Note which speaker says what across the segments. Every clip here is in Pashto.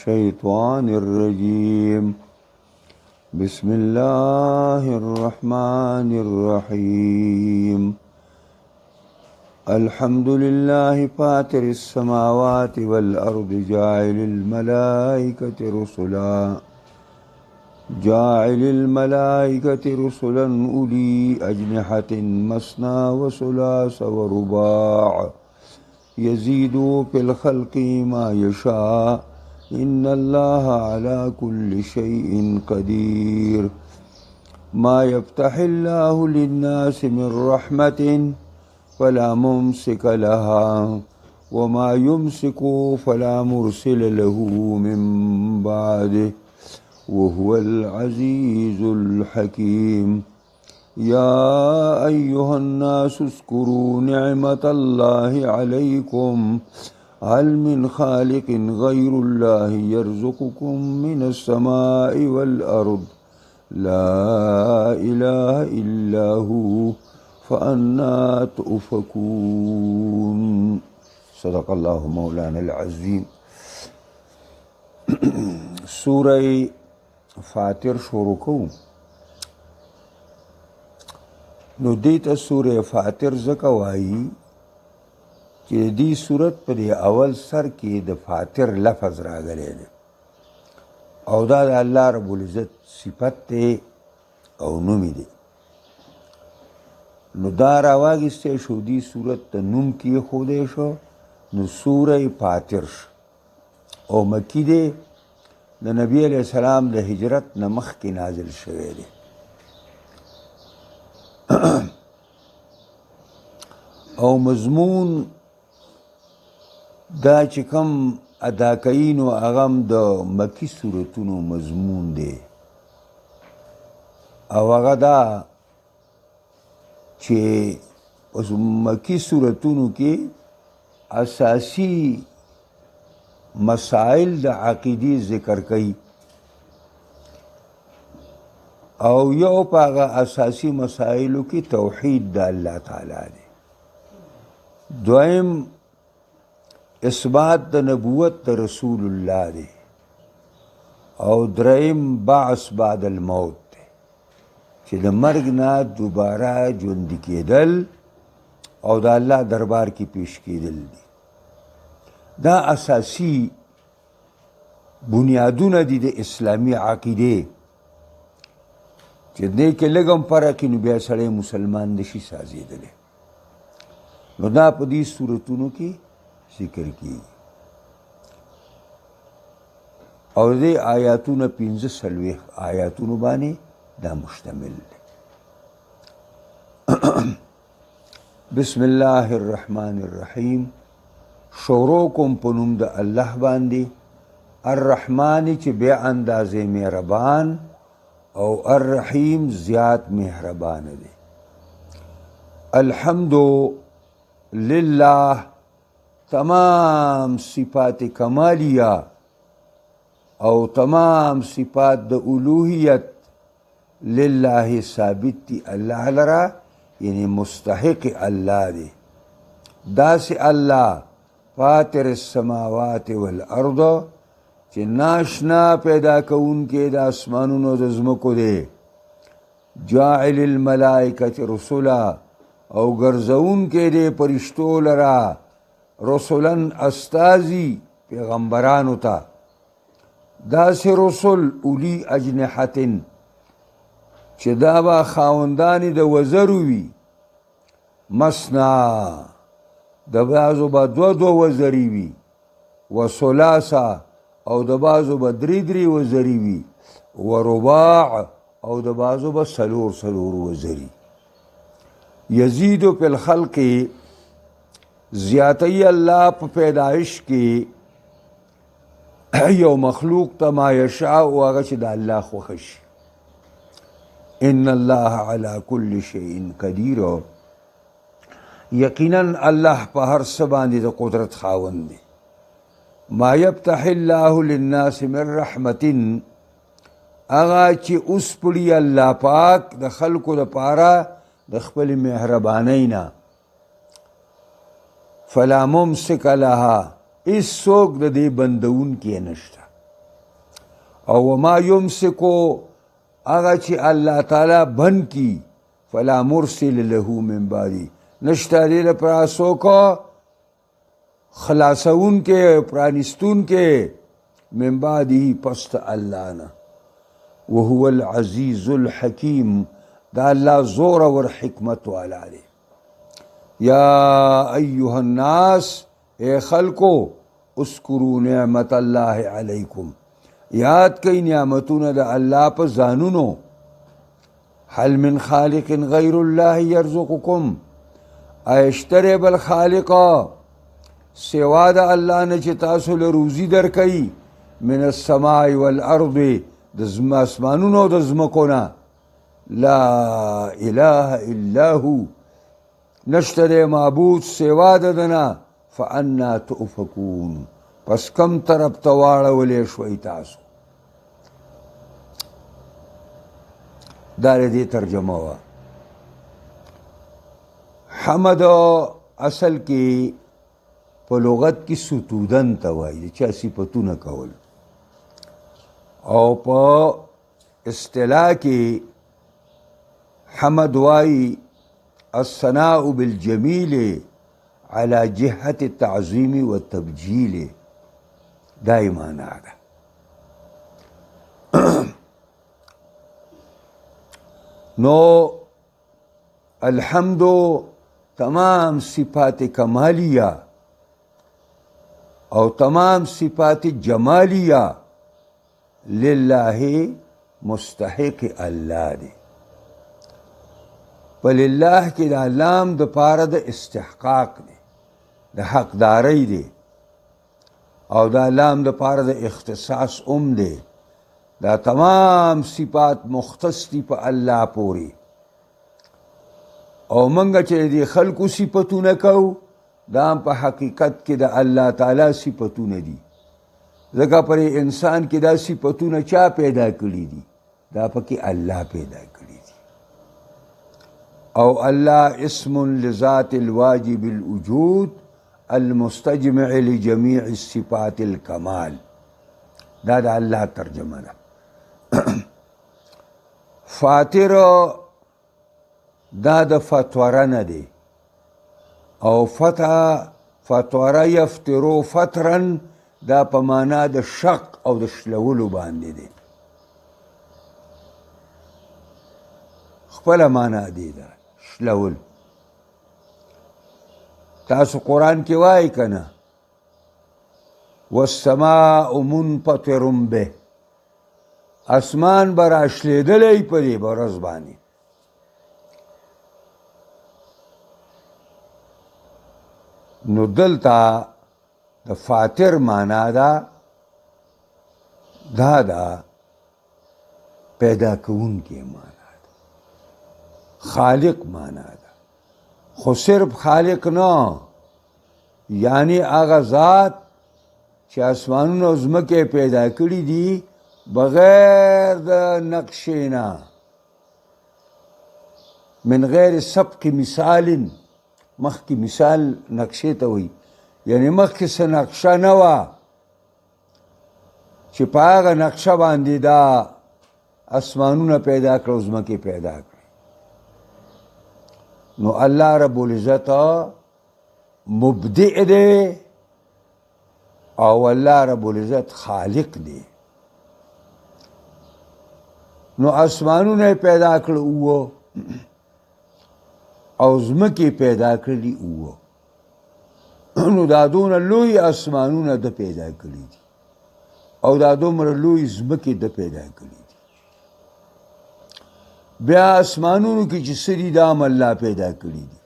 Speaker 1: الشيطان الرجيم بسم الله الرحمن الرحيم الحمد لله فاطر السماوات والأرض جاعل الملائكة رسلا أولي أجنحة مثنى وثلاث ورباع يزيد في الخلق ما يشاء إن الله على كل شيء قدير ما يفتح الله للناس من رحمة فلا ممسك لها وما يمسك فلا مرسل له من بعده وهو العزيز الحكيم يا أيها الناس اذكروا نعمة الله عليكم هل من خالق غير الله يرزقكم من السماء والأرض لا إله إلا هو فأنا تؤفكون صدق الله مولانا العظيم. سورة فاطر شروع کوم. نو دیتا سورة فاطر زکا وایی چې دی صورت پر اول سر کې د فاطر لفظ راغلی دی او دا د الله رب العزت صفت دی او نومی دی. نو دا راواغستی شو دی صورت ته نوم کېښودی شو نو سوره فاطر شو او مکی دی د نبی علیہ السلام د هجرت نه مخکې نازل شوی دی او مضمون دا چې کوم ادا کوي نو هغه هم د مکی صورتونو مضمون دی او هغه دا چې اوس مکی صورتونو کې اساسی مسائل د عقیدې ذکر کوي او یو په هغه اساسی مسائلو کې توحید د الله تعالی دی. دویم اثبات د نبوت د رسول الله دی او دریم بعث بعد الموت دی چې د مرګ نه دوباره ژوندي کېدل او د الله دربار کې پیش کېدل دي. دا اساسی بنیادونه دي د اسلامی عقیدې چې دې کې لږ هم فرق وي نو بیا سړی مسلمان نشي سازېدلی. نو دا په دې صورتونو کې ذکر کېږي او دې آیاتونه 45 آیاتونو باندې دا مشتمل دی. بسم الله الرحمن الرحیم. شروع کوم په نوم د الله باندې الرحمن چې بې اندازې مهربان او الرحیم زیات مهربان دی. الحمد لله تمام صفات کمالیه او تمام صفات د الوهیت لله ثابت دی الله لرا یعنی مستحق الله دی. داسې الله فاطر السماوات والارض چې ناشنا پیدا کوونکی د اسمانونو د ځمکو دی. جاعل الملائکة رسلا او ګرځونکی دی فرشتو لرا رسلا استازي پیغمبرانو ته. داسې رسل اولی اجنحتن چې دا به خاوندانی د وزرو وي مثنا د بعضو به دو وزري وي و ثلاثه او د بعضو به درې وزري وي و رباع او د بعضو به څلور وزري. یزید فی الخلق زیاتی الله په پیدایش کې یو مخلوق ته ما یشاء او هغه چې د الله خوښه شي. ان الله علی کل شیء قدیر. یقینا الله په هر څه باندې د قدرت خاوند دی. ما یفتح الله للناس من رحمت هغه چې اوس پړي الله پاک د خلکو لپاره د خپل مهربانۍ نه فلا ممسک لها هیڅ څوک د دې بندون کې نشته. او وما یمسکو هغه چې الله تعالی بند کی فلا مرسل له من بعدی نشته دې لپاره څوک خلاصون کې پرانستون کې من بعده پست الله نه وهو العزیز الحکیم دا الله زور ور حکمت والا دی یا ایها الناس اے خلقو اذکروا نعمت الله علیکم یاد کئی نعمتونه د الله په ځانونو هل من خالق غیر الله یرزقکم ایشتری بل خالق سوا د الله نه چې تاسو له روزي درکوي من السماء والارض د اسمانونو د ځمکو نه لا اله الا هو نشته دی معبود سوا د ده نه فانا تؤفکون پس کم طرف ته واړولی شوئ تاسو دا د دې ترجمه وه حمد اصل کې په لغت کې ستودن ته وایي د چا صفتونه کول او په اصطلاح کې حمد وایي الثناء بالجمیل على جهة التعظیم والتبجیل دا معنی ده نو الحمد تمام صفات کمالیہ او تمام صفات جمالیہ للہ مستحق اللہ دے وللہ کی دا لام دا پارا دا استحقاق دے دا حقداری دے او دا لام دا پارا دا اختصاص دے دا تمام صفات مختص دی پا اللہ پوری او منگا چے دی خلقو صفتونه کو دا هم پا حقیقت کی دا اللہ تعالی صفتونه دی ځکه پر انسان کی دا صفتونه چا پیدا کړي دي دا پکې الله پیدا کړي دي او الله اسم لذات الواجب الوجود المستجمع لجميع الصفات الكمال دا دا الله ترجمه ده فاتر دا د فتوره نه دی او فتوره یفترو فترن دا په معنا د شق او د شلولو باندې دی خپله معنا دی دا شلول تاسو قرآن کې وایي که نه والسماء منفطر به اسمان به راشلېدلی په دې ورځ باندې نو دلته د فاتر معنا دا پیدا کوونکی معنا ده خالق معنا ده خو صرف خالق نه یعنی هغه ذات چې اسمانونه او ځمکې پیدا کړي دي بغیر د نقشې نه من غیر سبق مثال مخکې مثال نقشې ته وایي یعنی مخکې څه نقشه نه وه چې په هغه نقشه باندې دا اسمانونه پیدا کړه او ځمکې پیدا کړه نو الله رب العزت مبدع دی او الله رب العزت خالق دی نو اسمانونه پیدا کړه اوه او ځمکې پیدا کړي اوه نو دا دونه لوی اسمانونه د پیدا کړي دي او دا دومره لوی ځمکې د پیدا کړي دي بیا اسمانونو کې چې څه دي دا هم الله پیدا کړي دي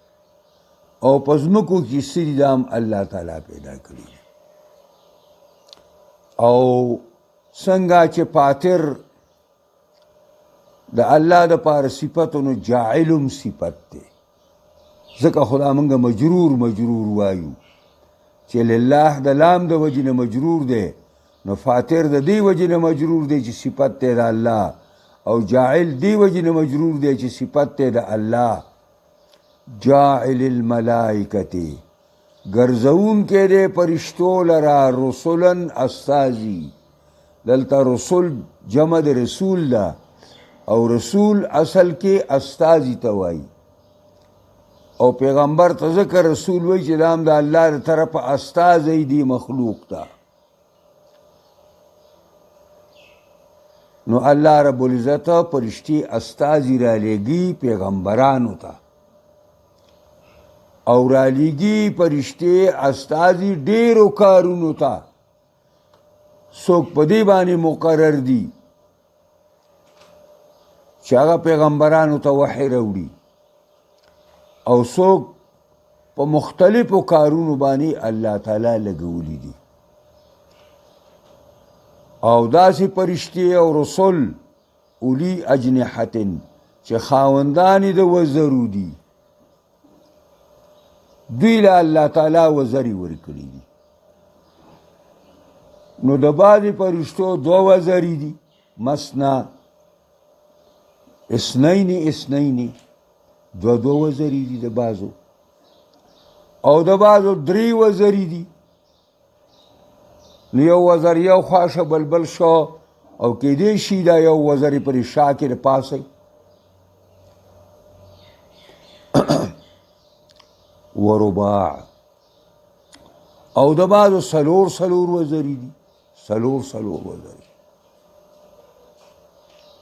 Speaker 1: او په ځمکو کې څه دي دا هم الله تعالی پیدا کړي دي او څنګه چې فاتر د الله د پاره صفتونو جاعلم صفت دی ځکه خدا موږ مجرور وایو چې لله د لام د وجې نه مجرور دی نو فاتر د دې وجې نه مجرور دی چې صفت دی د الله او جاعل دې وجې نه مجرور دی چې صفت دی د الله جاعل الملائکتی ګرځون کې دی فرشتو لرا رسولن استازي دلته رسول جمع د رسول ده او رسول اصل کې استازي ته وایي او پیغمبر ته ذکر رسول وایي چې دا هم د الله د طرفه استازی دی مخلوق ته. نو الله رب العزت فرشتي استازي را لېږي پیغمبرانو ته او را لېږي فرشتي استازي ډېرو کارونو ته. څوک په دې باندې مقرر دي چې هغه پیغمبرانو ته وحی راوړي او څوک په مختلفو کارونو باندې الله تعالی لګولي دي. او داسې فرشتي او رسول اولی اجنحتن چې خاوندانی د وزرو دي دوی له الله تعالی وزرې ورکړي دي. نو د بعضې فرشتو دوه وزرې دي مثنا اثنین دو وزرې دي د بعضو او د بعضو درې وزرې دي. نو یو وزر یو خواشه بلبل شو او کېدې شي دا یو وزر یې پرې شا کې د پاسه ورباع او د بعضو څلور وزرې دي څلور وزرې.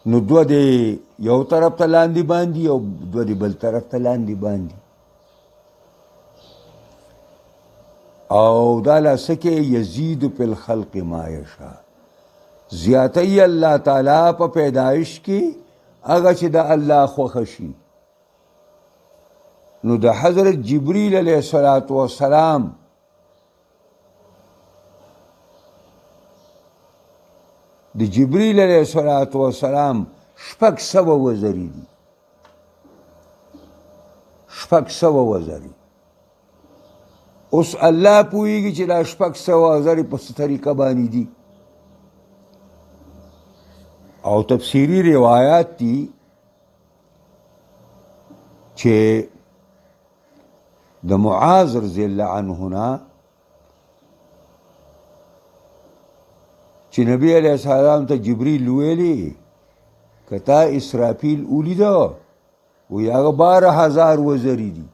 Speaker 1: نو دوه د یو طرف ته لاندې باندې او دوه د بل طرف ته لاندې باندې او دا لاسکه یزید فی الخلق ما یشاء زیاتی الله تعالی په پیدایش کې هغه چې د الله خوښه شي. نو د حضرت جبریل علیه السلام د جبریل علیه السلام 600 وزرې دي 600 وزرې. اوس الله پوهیږي چې دا 600 وزرې په څه طریقه باندې دي او تفسیری روایات دي چې د معاذ رضی الله عنه نه چې نبی علیہ السلام ته جبریل ویلي کتا اسرافیل ولیده وی هغه 12000 وزرې دي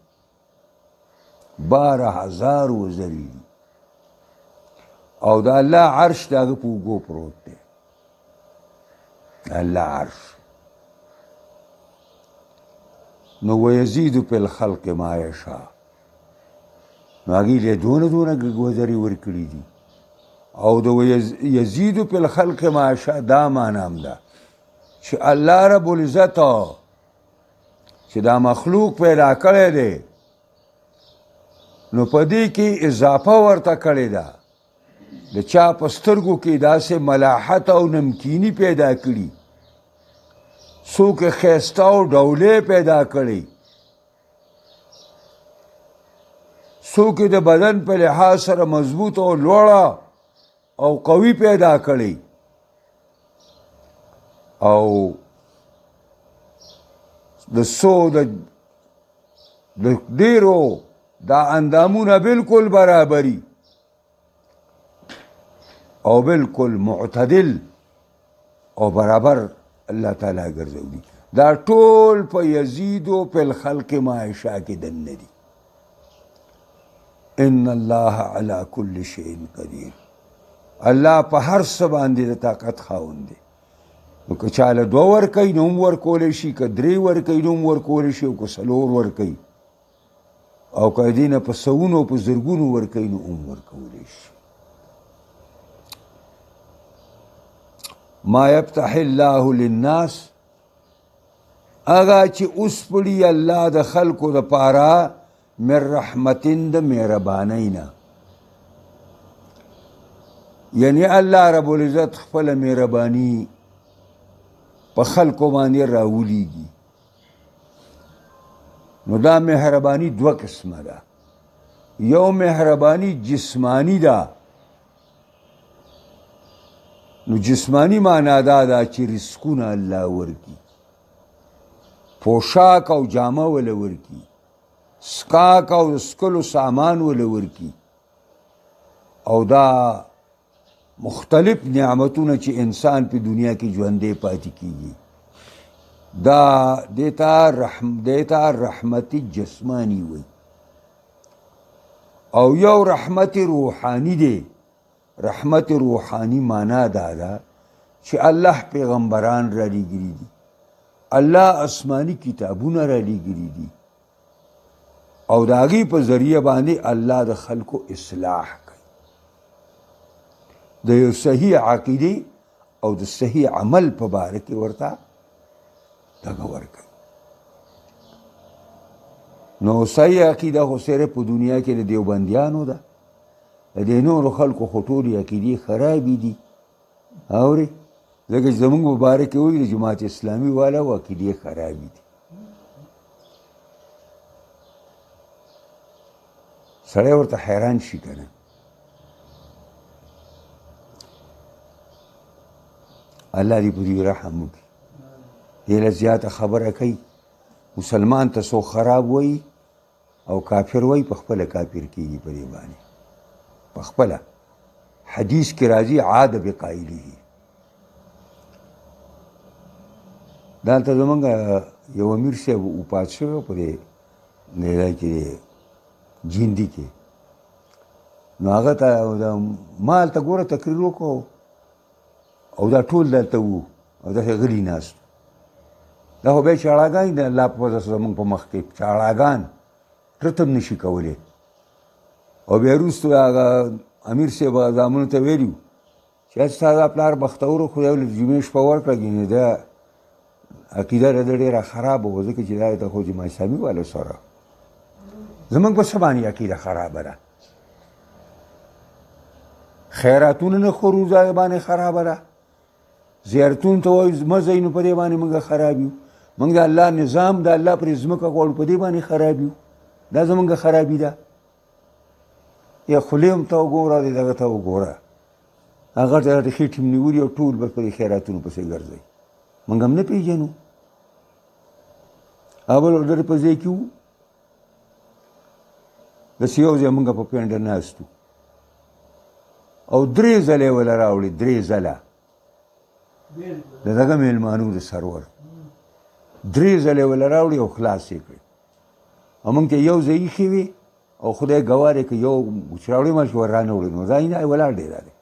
Speaker 1: 12000 وزرې دي او د الله عرش د هغه په اوږو پروت دی الله عرش. نو ویزید فی الخلق ما یشاء نو هغې له دونه وزرې ورکړي دي او د یزید فی الخلق ما یشاء دا معنی هم ده چې الله رب العزت چې دا مخلوق پیدا کړی دی نو په دې کې اضافه ورته کړې ده د چا په سترګو کې داسې ملاحت او نمکیني پیدا کړي څوک یې ښایسته او ډولې پیدا کړي څوک یې د بدن په لحاظ سره مضبوط او لوړه او قوي پیدا کړي او د ډېرو دا اندامونه بالکل برابري او بالکل معتدل او برابر الله تعالی ګرځولي. دا ټول په یزیدو په الخلق ما یشاء کې دننه دي. ان الله علی کل شیء قدیر الله په هر څه باندې د طاقت خاوند دی. نو که چاله 2 ورکوي نو هم ورکولی شي که 3 ورکوي نو هم ورکولی شي او که 4 ورکوي او که دې نه په سوونو په زرګونو ورکوي نو هم ورکولی شي. ما یفتح الله للناس هغه چې اوسپړي الله د خلکو دپاره من رحمتین د مهربانۍ نه یعنی الله رب العزت خپل مهرباني په خلکو باندې راولیږي. نو دا مهرباني 2 قسمه ده. یو مهرباني جسمانی ده. نو جسمانی معنا دا چې رزقونه الله ورکي پوشاک او جامه ولا ورکي سکاک او سکلو سامان ولا ورکي او دا مختلف نعمتونه چې انسان په دنیا کې ژوندې پاتې کیږي دا دیتا رحمت جسمانی وي او یو رحمت روحانی دی رحمت روحانی معنا دا ده چې الله پیغمبران را لېږلي دي الله آسمانی کتابونه را لېږلي دي او د هغې په ذریعه باندې الله د خلکو اصلاح کوي د یو صحیح عقیدې او د صحیح عمل په باره کې ورته دغه ورکوي نو صحیح عقیده خو صرف په دنیا کې د دیوبندیانو ده د دې نورو خلکو خو ټولې عقیدې خرابې دي اورې ځکه چې زمونږ په باره کې وایي د جماعت اسلامي والا و عقیدې خرابې دي سړی ورته حیران شي که نه الله دې په دې رحم وکړي دې له زیاته خبره کوي مسلمان ته څوک خراب وایي او کافر وایي په خپله کافر کېږي په دې باندې په خپله حدیث کې راځي عاد بقایله دلته زمونږ یو امیر صاحب وفات شوی په دې نیله کې جیندي کې نو هغه ته ما هلته ګوره تقریر وکړو او دا ټول دلته وو او داسې غلي ناست دا خو بیا چاړاګان دي الله په وجه زمونږ په مخ کې چاړاګان پرته هم نشي کولی او بیا وروستو هغه امیر صاحب زامنو ته ویلي چې ستا دا پلار بختور خو یو جمعې شپه ورکړه ګینې دا عقیده د ډېره خرابه وه ځکه چې دا د خو جماعت اسلامي والو سره زمونږ په څه باندې عقیده خرابه ده خیراتونه نه خورو ځای باندې خرابه ده زیارتونو ته وایو مه ځئ نو په دې باندې موږ خراب یو موږ د الله نظام د الله پرې ځمکه غواړو په دې باندې خراب یو دا زمونږ خرابي ده یا خولې هم ته وګوره دغه ته وګوره هغه ته خېټې هم نیولي او ټول به په دې خیراتونو پسې ګرځئ موږ هم نه پېژنو بل ډېر په ځای کې وو داسې یو ځای موږ په پینډه ناست وو او 3 ځله یې وله راوړي 3 ځله د دغه میلمانو د سرور 3 ځله یې وله راوړي او خلاص یې کړي او موږ ته یو ځای ایښې وي او خدای ګواه دی که یو چې راوړي ما چې ور رانه وړي نو ځای نه ولاړ دی دا دی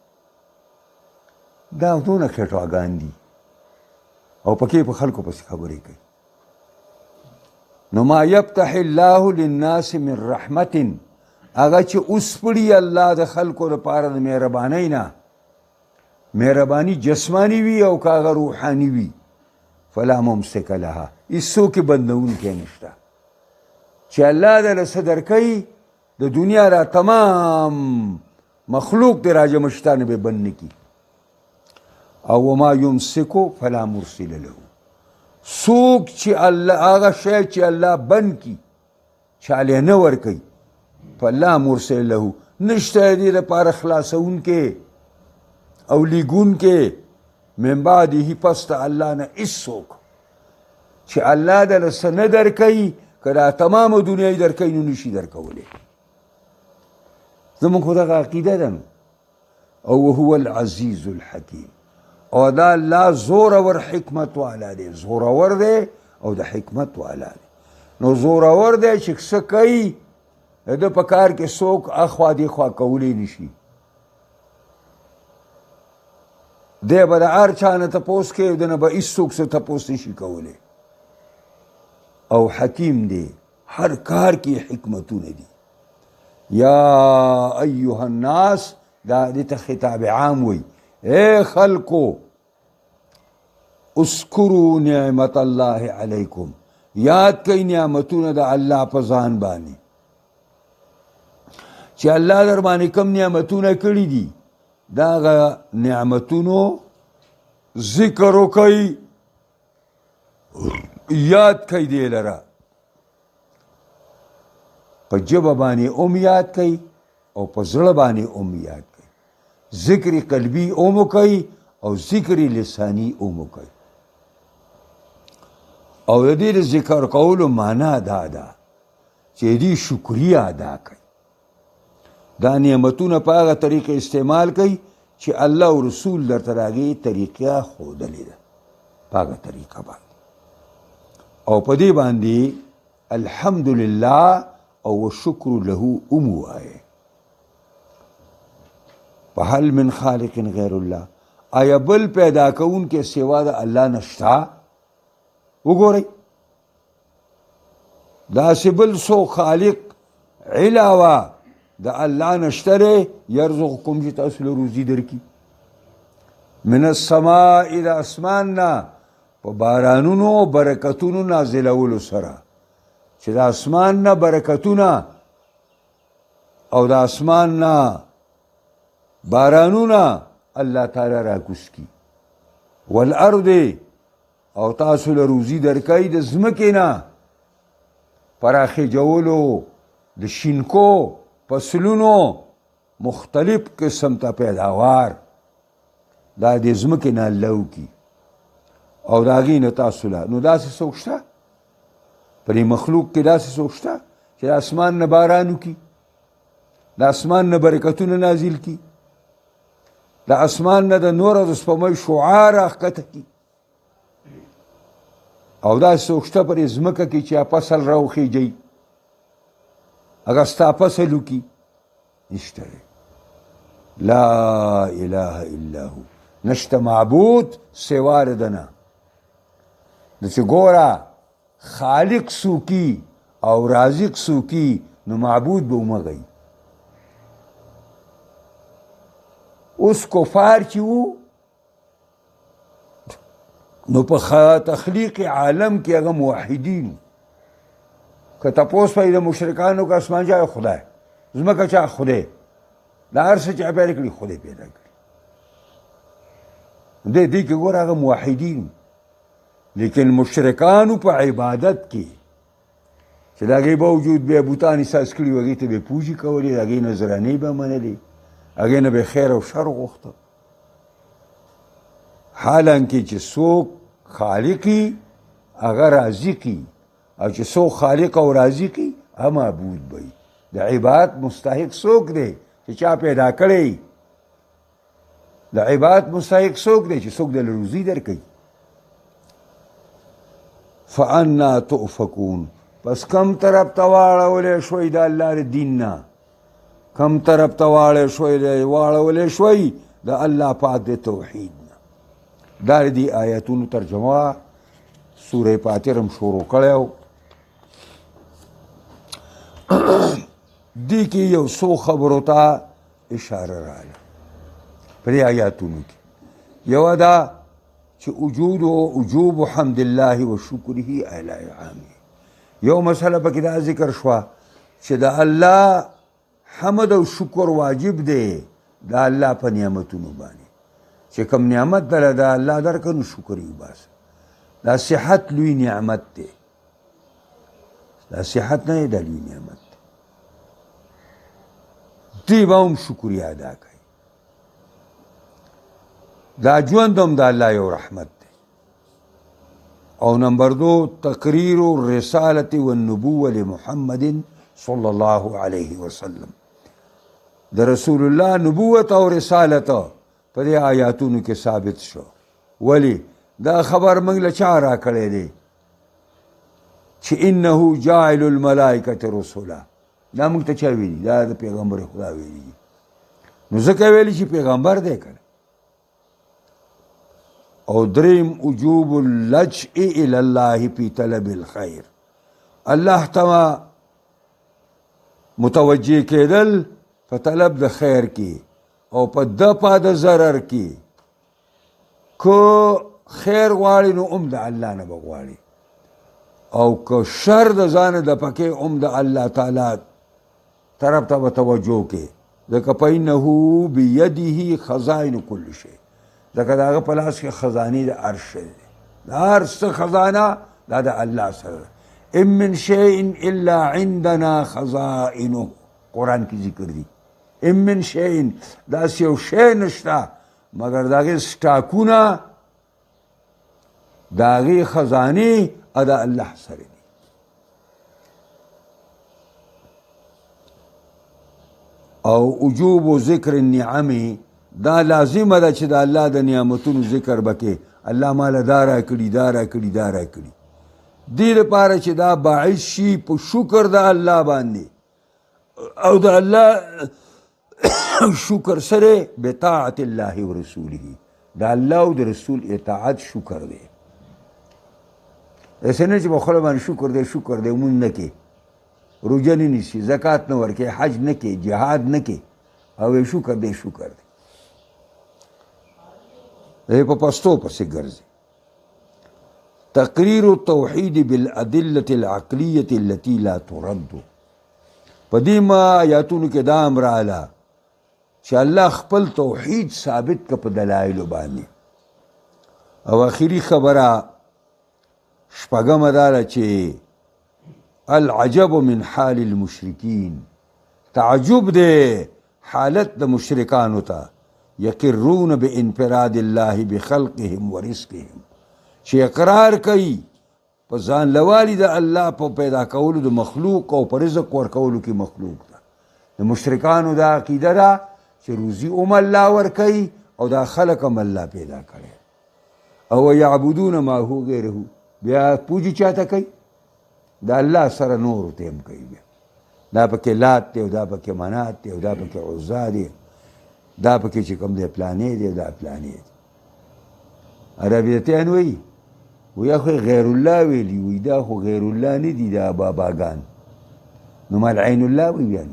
Speaker 1: دا دونه خېټواګان دي او پکې په خلکو پسې خبرې کوي نو ما یفتح الله للناس من رحمت هغه چې اوس پړي الله د خلکو لپاره د مهربانۍ نه مهرباني جسمانی وي او که هغه روحاني وي فلا ممسک لها هېڅوک یې بندوونکی نشته چې الله دله څه درکوي د دنیا را تمام مخلوق دی راجمع شته نه به بند نه کي او وما یمسکو فلا مرسل له څوک چې الله هغه شی چې الله بند کي چاله نه ورکوي فلا مرسل له نشته دې لپاره خلاصونکی او لیږونکی من بعده پس د الله نه هېڅوک چې الله دله څه نه درکوي که دا تمامه دنیا یې درکوي نو نشي درکولی زموږ خو دغه عقیده ده نو او وهو العزیز الحکیم او دا الله زورور حکمت والا دی زورور دی او د حکمت والا دی نو زورور دی چې څه کوي د ده په کار کې څوک اخوا دېخوا کولی نشي دی به د هر چا نه تپوس کوي د نه به هېڅوک څه تپوس نشي کولی او حکیم دی هر کار کې حکمتونه دي یا ایها الناس دا دې ته خطاب عام وي اے خلکو اذکروا نعمت الله علیکم یاد کئ نعمتونه د الله په ځان باندې چې الله در باندې کوم نعمتونه کړي دي دا هغه نعمتونو ذکر وکئ یاد کئ دې لره په ژبه باندې هم یاد کئ او په زړه باندې هم یاد کئ ذکر قلبی هم وکئ او ذکر لسانی هم وکئ او د دې ذکر کولو معنا دا ده چې دې شکریه ادا کئ دا نعمتونه په هغه طریقه استعمال کئ چې الله او رسول درته د هغې طریقه ښودلې ده په هغه طریقه باندې او په دې باندې الحمدلله او شکر له هم ووایې فهل من خالق غیر الله آیا بل پیدا کوونکی سوا د الله نشته وګورئ داسې بل څو خالق علاوه د الله نشته دی یرزقکم چې تاسو له روزي درکړي من السماء د اسمان نه په بارانونو برکتونو نازلولو سره چې د اسمان نه برکتونه او د اسمان نه بارانونه الله تعالی راکوز کی والارض او تاسو له روزي درکوي د ځمکې نه پراخېجولو د شینکو فصلونو مختلف قسم ته پیداوار دا د ځمکې نه الله وکړي او د هغې نه تاسو له نو داسې څوک شته په دې مخلوق کې داسې څوک شته چې د اسمان نه باران وکړي د اسمان نه برکتونه نازل کړي د اسمان نه د نور او د سپوږمۍ شعاع راښکته کړي او داسې څوک شته په دې ځمکه کې چې فصل راوخیږي اگر ستا فصل وکړي نشته دی لا اله الا هو نشته معبود سوا د ده نه نو چې ګوره خالق څوکي او رازق څوکي نو معبود به ومغی اوس کفار چې وو نو په تخلیق عالم کې هغه موحدین که تپوس پای د مشرکانو که اسمان چا خدای ځمکه چا خدای دا هر څه چا پیدا کړي خدای پیدا کړي دې کې ګوره هغه موحدین لیکن مشرکانو په عبادت کې چې د هغې باوجود بیا بوتان احساس کړي و هغې ته به پوجې کولې د هغې نظرانې به منلې هغې نه به خیر او شر غوښته حالانکه چې څوک خالقي هغه رازقي او چې څوک خالق او رازقي هغه معبود به د عبادت مستحق څوک دی چې چا پیدا کړی د عبادت مستحق څوک دی چې څوک دله روزي درکوي فانا تؤفکون پس کم طرف ته واړولی شوی د الله د دین نه کم طرف ته واړولی شوی د الله پاک د توحید نه دا د دې آیتونو ترجمه سوره فاتر هم شروع کړی و دې کې یو څو خبرو ته اشاره راغله په دې آیاتونو کې یوه دا چې وجوب حمد الله و شکره علی عامه یو مسله پکې دا ذکر شوه چې د الله حمد او شکر واجب دی د الله په نعمتونو باندې چې کوم نعمت دله د الله درکړه نو شکر یې وباسه دا صحت لوی نعمت دی دا صحت نه دی دا لوی نعمت دی دوی به هم شکریه ادا کوي دا ژوند هم د الله یو رحمت دی او نمبر 2 تقریر الرسالة والنبوة لمحمد صلی الله علیه وسلم د رسول الله نبوت او رسالت په دې آیاتونو کې ثابت شو ولی دا خبر موږ له چا راکړی دی چې انه جاعل الملائکة رسولا دا موږ ته چا ویلي دا د پیغمبر خدا ویلي نو ځکه ویلي چې پیغمبر دی که او دریم وجوب اللجء الى الله فی طلب الخیر الله ته متوجه کېدل په طلب د خیر کې او په دفع د ضرر کې که خیر غواړي نو هم د الله نه به غواړي او که شر د ځانه د پکې هم د الله تعالی طرف ته به توجه کې ځکه فإنه بیده خزائن کل شی ځکه د هغه په لاس کې خزانې د هر شی دی د هر څه خزانه دا د الله سره ان من شیء الا عندنا خزائنه قرآن کې ذکر دی ان من شیء داسې یو شی نشته مګر د هغې سټاکونه د هغې خزانې د الله سره دي او وجوب ذکر النعم دا لازمه ده چې د الله د نعمتونو ذکر بکې الله ماله دا راکړي دا راکړي دا راکړي دې لپاره چې دا باعث شي په شکر د الله باندې او د الله شکر سره بطاعت الله و رسوله د الله او د رسول اطاعت شکر دی داسې نه چې په خوله باندې شکر دی مونځ نه کې روژه نه نیسي زکات نه ورکې حج نه کې جهاد نه کې او شکر دی په پښتو پسې ګرځي تقریر التوحید بالادله العقلیه التي لا ترد په دې ما آیاتونو کې دا امر رااله چې الله خپل توحید ثابت کړ په دلایلو باندې او آخري خبره شپږمه دا ده چې العجب من حال المشرکین تعجب دی حالت د مشرکانو ته یقرون بانفراد الله بخلقهم ورزقهم چې اقرار کوي په ځان لوالي د الله په پیدا کولو د مخلوق او په رزق ورکولو کې مخلوق ده د مشرکانو دا عقیده ده چې روزي الله ورکوي او دا خلق الله پیدا کړي او یعبدون ما هو غیره بیا پوجي چاته کوي دا الله سره نور ته هم کوي دا پکې لات دی او دا پکې منات دی او دا پکې عزا دی دا پکې چې کوم دی پلانې دی دا پلانې دی عربیتیان وایي ویا خو غیر الله ویلي وي دا خو غیر الله نه دي دا باباګان نو مال عین الله وي بیا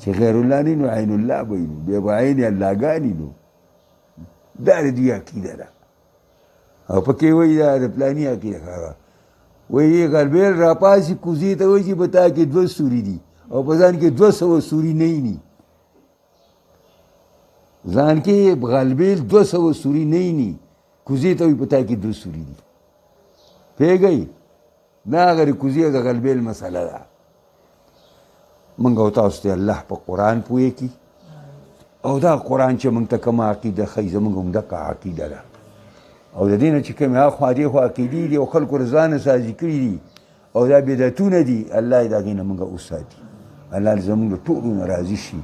Speaker 1: چې غیر الله نه نو عین الله وي بیا به عین اللهګانې نو دا د دوی عقیده ده او پکې وایي دا د پلانې عقیده وایي غربیل راپاسي کوزې ته وایي چې په تا کې 2 سوري دي او په ځان کې 200 سوري نه وي ځان کې غربیل 200 سوري نه وي کوزې ته وایي په تا کې 2 سوري دي پوهېږئ دا هغه د کوزې او د غلبیل مسله ده موږ او تاسو ته الله په قرآن پوهې کړي او دا قرآن چې موږ ته کومه عقیده ښیي زموږ هم دغه عقیده ده او د دې نه چې کومې هاخوا دېخوا عقیدې دي او خلکو رضانه سازي کړي دي او دا بدعتونه دي الله یې د هغې نه موږ وساتي الله زموږ د ټولو نه راضي شي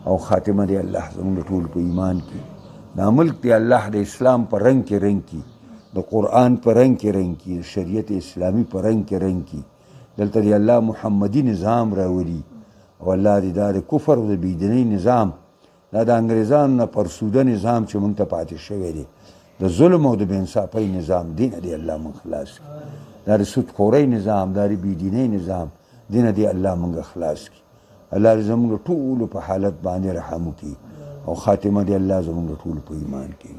Speaker 1: او خاتمه دی الله زموږ د ټولو په ایمان کې دا ملک دی الله د اسلام په رنګ کې رنګ کی د قرآن په رنګ کې رنګ کی شریعت اسلامی په رنګ کې رنګ کی دلته دی الله محمدي نظام راولي او الله دې دا د کفر او د بېدینۍ نظام دا د انګریزانو نه پرسوده نظام چې موږ ته پاتې شوی دی د ظلم او د بېانصافۍ نظام دې نه دی الله موږ خلاص کړي دا د سودخورۍ نظام دا د بېدینۍ نظام دې نه دی الله موږ خلاص کړي الله دې زموږ ټولو په حالت باندې رحم وکړي او خاتمه دی الله زموږ ټولو په ایمان کې